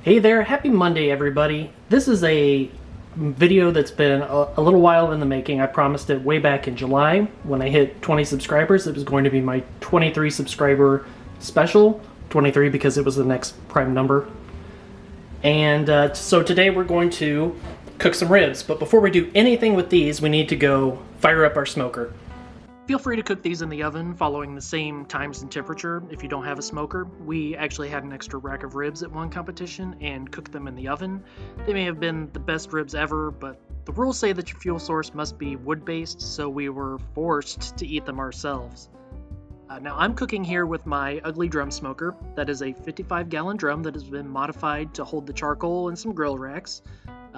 Hey there, happy Monday everybody. This is a video that's been a little while in the making. I promised it way back in July when I hit 20 subscribers. It was going to be my 23 subscriber special. 23 because it was the next prime number. And so today we're going to cook some ribs. But before we do anything with these, we need to go fire up our smoker. Feel free to cook these in the oven following the same times and temperature if you don't have a smoker. We actually had an extra rack of ribs at one competition and cooked them in the oven. They may have been the best ribs ever, but the rules say that your fuel source must be wood-based, so we were forced to eat them ourselves. Now I'm cooking here with my ugly drum smoker. That is a 55-gallon drum that has been modified to hold the charcoal and some grill racks.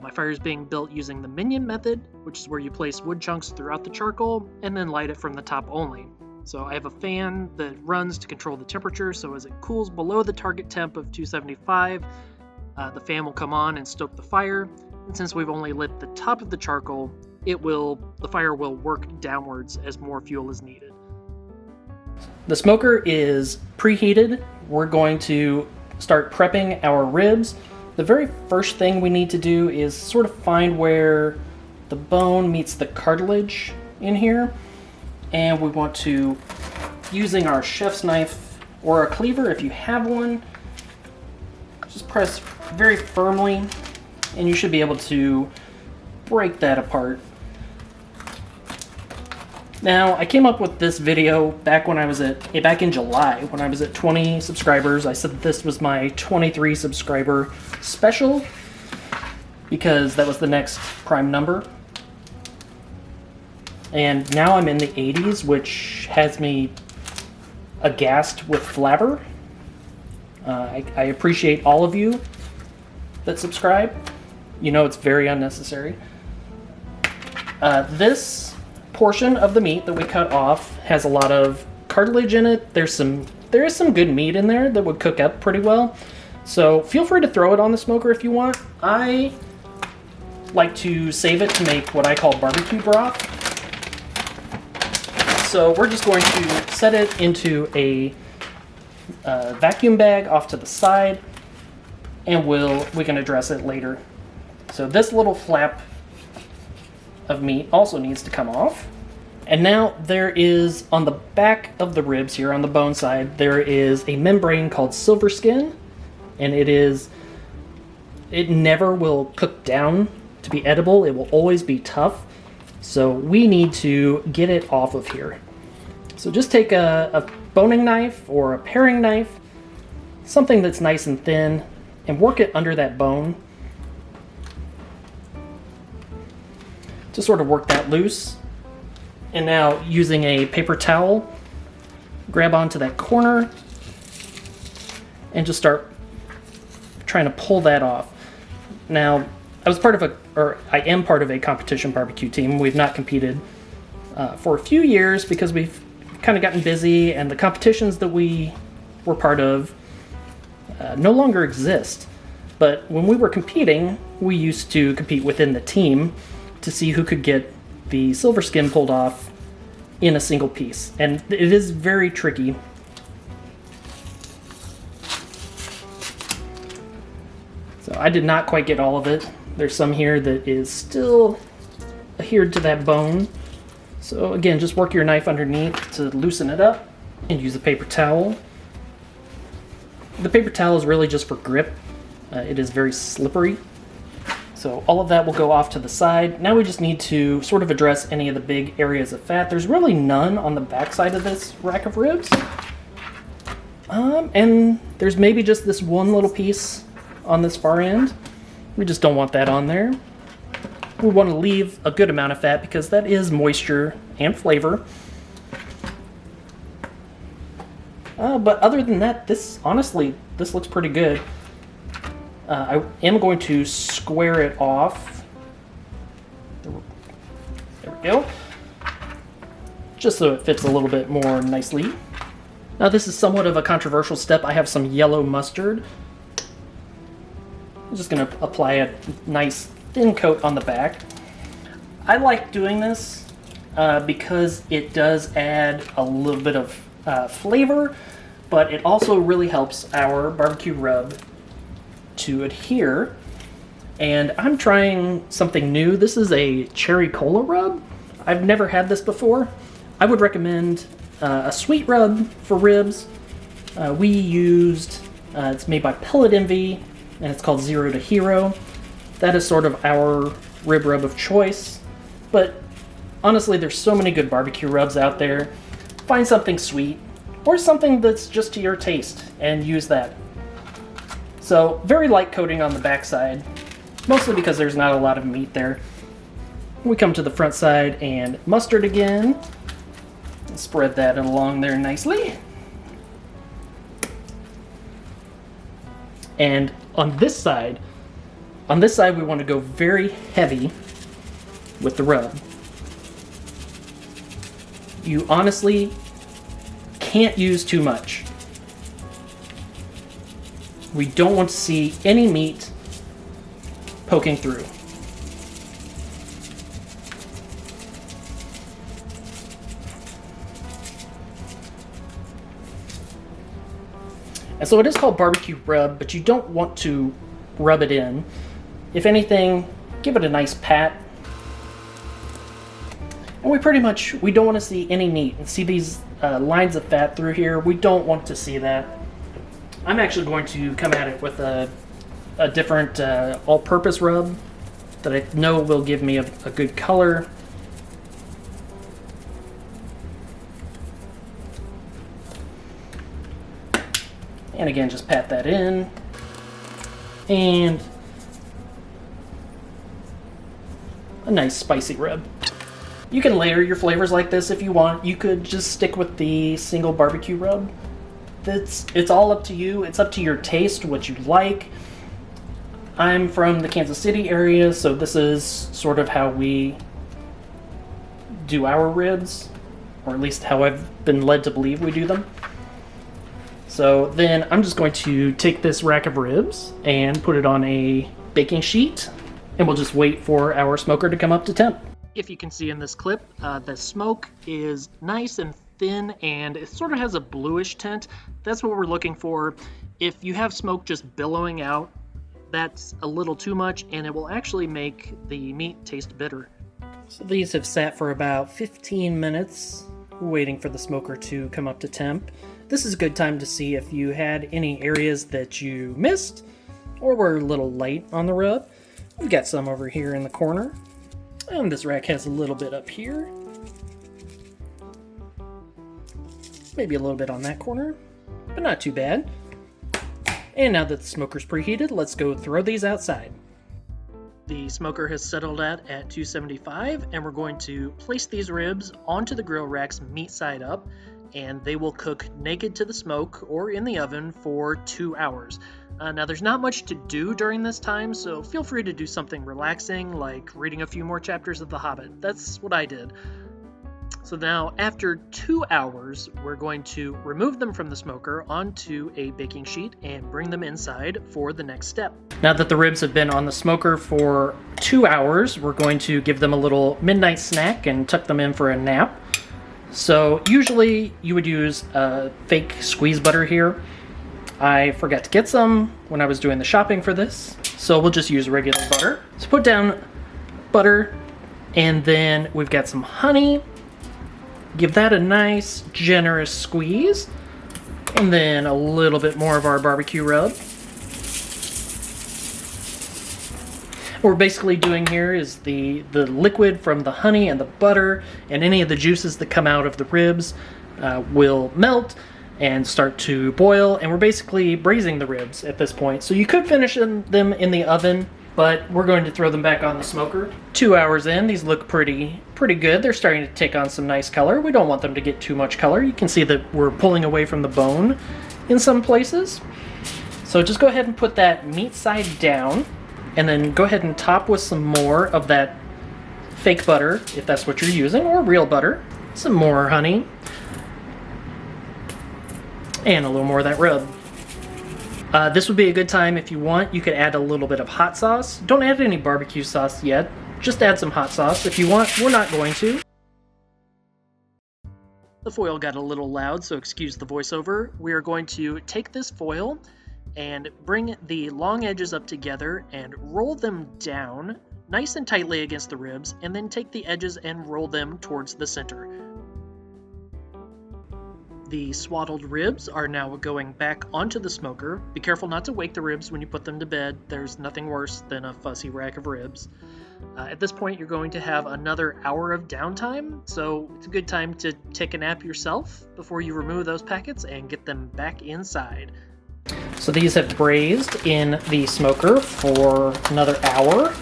My fire is being built using the minion method, which is where you place wood chunks throughout the charcoal and then light it from the top only. So I have a fan that runs to control the temperature, so as it cools below the target temp of 275, the fan will come on and stoke the fire. And since we've only lit the top of the charcoal, the fire will work downwards as more fuel is needed. The smoker is preheated. We're going to start prepping our ribs. The very first thing we need to do is sort of find where the bone meets the cartilage in here. And we want to, using our chef's knife or a cleaver if you have one, just press very firmly and you should be able to break that apart. Now, I came up with this video back in July when I was at 20 subscribers. I said that this was my 23 subscriber special because that was the next prime number. And now I'm in the 80s, which has me aghast with flabber. I appreciate all of you that subscribe. You know it's very unnecessary. This portion of the meat that we cut off has a lot of cartilage in it. There is some good meat in there that would cook up pretty well. So feel free to throw it on the smoker if you want. I like to save it to make what I call barbecue broth. So we're just going to set it into a vacuum bag off to the side, and we can address it later. So this little flap of meat also needs to come off. And now there is, on the back of the ribs here, on the bone side, there is a membrane called silver skin, and it never will cook down to be edible. It will always be tough. So we need to get it off of here. So just take a boning knife or a paring knife, something that's nice and thin, and work it under that bone to sort of work that loose. And now using a paper towel, grab onto that corner and just start trying to pull that off. Now, I am part of a competition barbecue team. We've not competed for a few years because we've kind of gotten busy, and the competitions that we were part of no longer exist. But when we were competing, we used to compete within the team to see who could get the silver skin pulled off in a single piece. And it is very tricky. So I did not quite get all of it. There's some here that is still adhered to that bone. So again, just work your knife underneath to loosen it up and use a paper towel. The paper towel is really just for grip. It is very slippery. So all of that will go off to the side. Now we just need to sort of address any of the big areas of fat. There's really none on the back side of this rack of ribs. And there's maybe just this one little piece on this far end. We just don't want that on there. We want to leave a good amount of fat because that is moisture and flavor. But other than that, honestly, this looks pretty good. I am going to square it off. There we go. Just so it fits a little bit more nicely. Now this is somewhat of a controversial step. I have some yellow mustard. I'm just going to apply a nice thin coat on the back. I like doing this because it does add a little bit of flavor, but it also really helps our barbecue rub to adhere. And I'm trying something new. This is a cherry cola rub. I've never had this before. I would recommend a sweet rub for ribs. We used, it's made by Pellet Envy, and it's called Zero to Hero. That is sort of our rib rub of choice. But honestly, there's so many good barbecue rubs out there. Find something sweet, or something that's just to your taste, and use that. So, very light coating on the backside, mostly because there's not a lot of meat there. We come to the front side and mustard again. Spread that along there nicely. And on this side we want to go very heavy with the rub. You honestly can't use too much. We don't want to see any meat poking through. And so it is called barbecue rub, but you don't want to rub it in. If anything, give it a nice pat. And we don't want to see any meat. And see these lines of fat through here? We don't want to see that. I'm actually going to come at it with a different all-purpose rub that I know will give me a good color. And again, just pat that in. And a nice spicy rub. You can layer your flavors like this if you want. You could just stick with the single barbecue rub. It's all up to you. It's up to your taste, what you like. I'm from the Kansas City area, so this is sort of how we do our ribs, or at least how I've been led to believe we do them. So then I'm just going to take this rack of ribs and put it on a baking sheet, and we'll just wait for our smoker to come up to temp. If you can see in this clip, the smoke is nice and thin, and it sort of has a bluish tint. That's what we're looking for. If you have smoke just billowing out, that's a little too much, and it will actually make the meat taste bitter. So these have sat for about 15 minutes, waiting for the smoker to come up to temp. This is a good time to see if you had any areas that you missed or were a little light on the rub. We've got some over here in the corner, and this rack has a little bit up here. Maybe a little bit on that corner, but not too bad. And now that the smoker's preheated, let's go throw these outside. The smoker has settled at 275, and we're going to place these ribs onto the grill racks meat side up, and they will cook naked to the smoke or in the oven for 2 hours. Now there's not much to do during this time, so feel free to do something relaxing like reading a few more chapters of The Hobbit. That's what I did. So now after 2 hours, we're going to remove them from the smoker onto a baking sheet and bring them inside for the next step. Now that the ribs have been on the smoker for 2 hours, we're going to give them a little midnight snack and tuck them in for a nap. So usually you would use fake squeeze butter here. I forgot to get some when I was doing the shopping for this, so we'll just use regular butter. So put down butter, and then we've got some honey. Give that a nice, generous squeeze, and then a little bit more of our barbecue rub. What we're basically doing here is the liquid from the honey and the butter and any of the juices that come out of the ribs will melt and start to boil, and we're basically braising the ribs at this point. So you could finish them in the oven, but we're going to throw them back on the smoker. 2 hours in, these look pretty good. They're starting to take on some nice color. We don't want them to get too much color. You can see that we're pulling away from the bone in some places. So just go ahead and put that meat side down, and then go ahead and top with some more of that fake butter, if that's what you're using, or real butter. Some more honey, and a little more of that rub. This would be a good time if you want. You could add a little bit of hot sauce. Don't add any barbecue sauce yet. Just add some hot sauce if you want. We're not going to. The foil got a little loud, so excuse the voiceover. We are going to take this foil and bring the long edges up together and roll them down nice and tightly against the ribs, and then take the edges and roll them towards the center. The swaddled ribs are now going back onto the smoker. Be careful not to wake the ribs when you put them to bed. There's nothing worse than a fussy rack of ribs. At this point, you're going to have another hour of downtime, so it's a good time to take a nap yourself before you remove those packets and get them back inside. So these have braised in the smoker for another hour.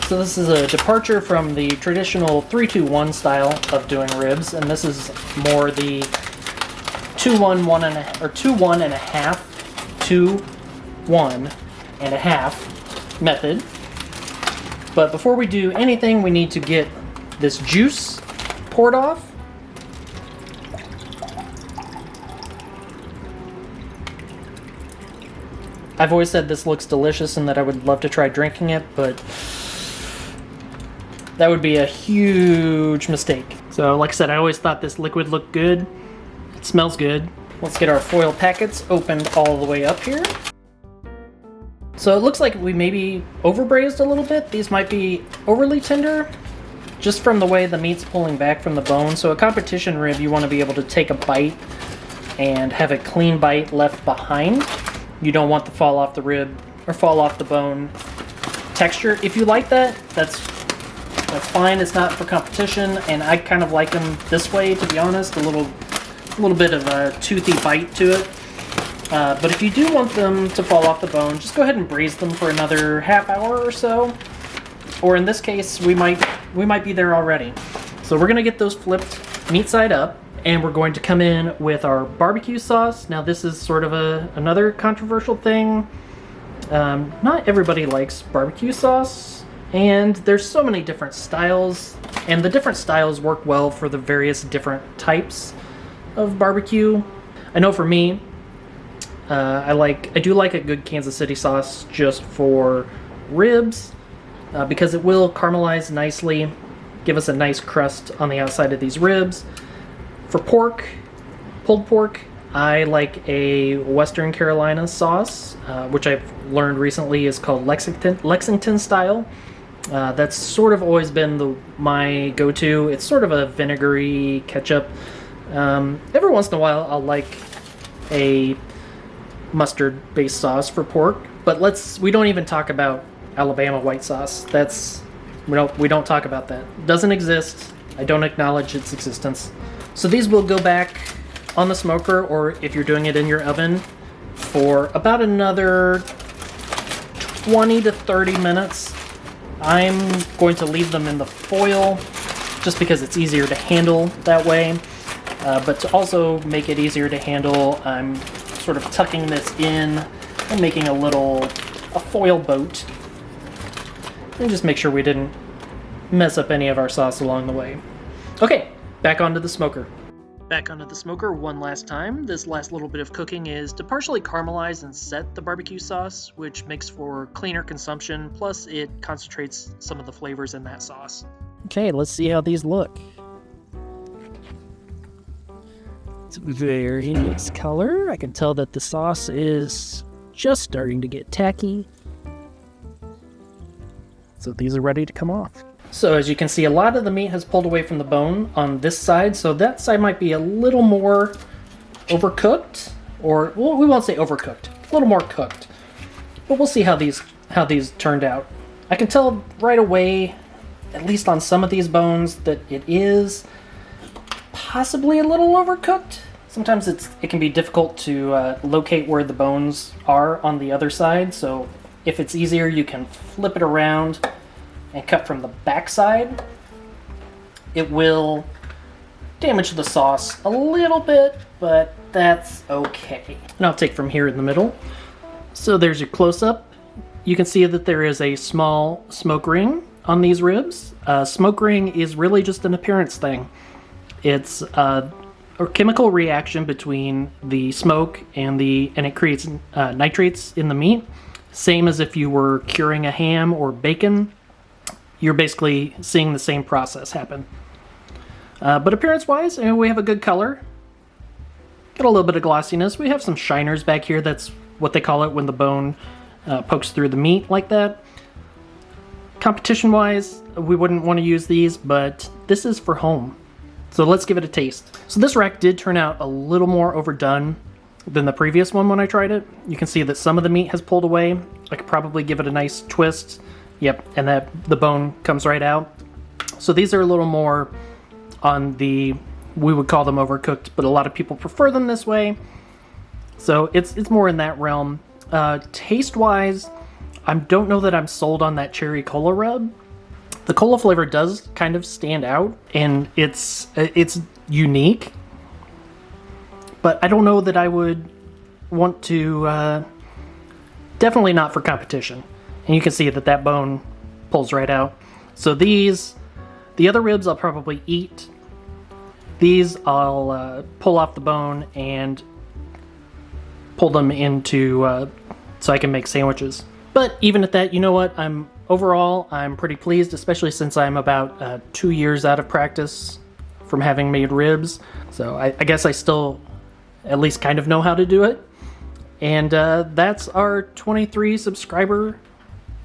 So this is a departure from the traditional 3-2-1 style of doing ribs, and this is more the 2-1-1 and a, or 2-1 and a half, 2-1 and a half method. But before we do anything, we need to get this juice poured off. I've always said this looks delicious and that I would love to try drinking it, but that would be a huge mistake. So like I said, I always thought this liquid looked good. It smells good. Let's get our foil packets opened all the way up here. So it looks like we maybe overbraised a little bit. These might be overly tender, just from the way the meat's pulling back from the bone. So a competition rib, you want to be able to take a bite and have a clean bite left behind. You don't want the fall off the rib or fall off the bone texture. If you like that, that's fine. It's not for competition, and I kind of like them this way, to be honest. A little bit of a toothy bite to it. But if you do want them to fall off the bone, just go ahead and braise them for another half hour or so. Or in this case, we might be there already. So we're gonna get those flipped meat side up, and we're going to come in with our barbecue sauce. Now this is sort of another controversial thing. Not everybody likes barbecue sauce, and there's so many different styles, and the different styles work well for the various different types of barbecue. I know for me, I do like a good Kansas City sauce just for ribs, because it will caramelize nicely, give us a nice crust on the outside of these ribs. For pork, pulled pork, I like a Western Carolina sauce, which I've learned recently is called Lexington style. That's sort of always been my go-to. It's sort of a vinegary ketchup. Every once in a while, I'll like a mustard-based sauce for pork, but we don't even talk about Alabama white sauce. We don't talk about that. It doesn't exist. I don't acknowledge its existence. So these will go back on the smoker, or if you're doing it in your oven, for about another 20 to 30 minutes. I'm going to leave them in the foil just because it's easier to handle that way. But to also make it easier to handle, I'm sort of tucking this in and making a foil boat. And just make sure we didn't mess up any of our sauce along the way. Okay, back onto the smoker. Back onto the smoker one last time. This last little bit of cooking is to partially caramelize and set the barbecue sauce, which makes for cleaner consumption, plus it concentrates some of the flavors in that sauce. Okay, let's see how these look. It's a very nice color. I can tell that the sauce is just starting to get tacky. So these are ready to come off. So as you can see, a lot of the meat has pulled away from the bone on this side, so that side might be a little more overcooked, or well, we won't say overcooked, a little more cooked. But we'll see how these turned out. I can tell right away, at least on some of these bones, that it is possibly a little overcooked. Sometimes it can be difficult to locate where the bones are on the other side, so if it's easier, you can flip it around and cut from the back side. It will damage the sauce a little bit, but that's okay. And I'll take from here in the middle. So there's your close-up. You can see that there is a small smoke ring on these ribs. Smoke ring is really just an appearance thing. It's a chemical reaction between the smoke and it creates nitrates in the meat. Same as if you were curing a ham or bacon. You're basically seeing the same process happen. But appearance-wise, we have a good color. Got a little bit of glossiness. We have some shiners back here. That's what they call it when the bone pokes through the meat like that. Competition-wise, we wouldn't want to use these, but this is for home. So let's give it a taste. So this rack did turn out a little more overdone than the previous one when I tried it. You can see that some of the meat has pulled away. I could probably give it a nice twist. Yep, and that the bone comes right out. So these are a little more on the, we would call them overcooked, but a lot of people prefer them this way. So it's more in that realm. Taste-wise, I don't know that I'm sold on that cherry cola rub. The cola flavor does kind of stand out, and it's unique. But I don't know that I would want to, definitely not for competition. And you can see that that bone pulls right out. So these, the other ribs I'll probably eat. These I'll pull off the bone and pull them into, so I can make sandwiches. But even at that, you know what, overall, I'm pretty pleased, especially since I'm about 2 years out of practice from having made ribs. So I guess I still at least kind of know how to do it. And that's our 23 subscriber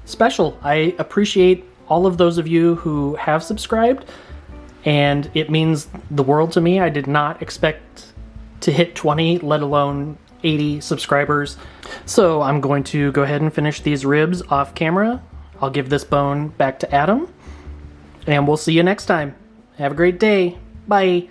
special. I appreciate all of those of you who have subscribed, and it means the world to me. I did not expect to hit 20, let alone 80 subscribers. So I'm going to go ahead and finish these ribs off camera. I'll give this bone back to Adam, and we'll see you next time. Have a great day. Bye.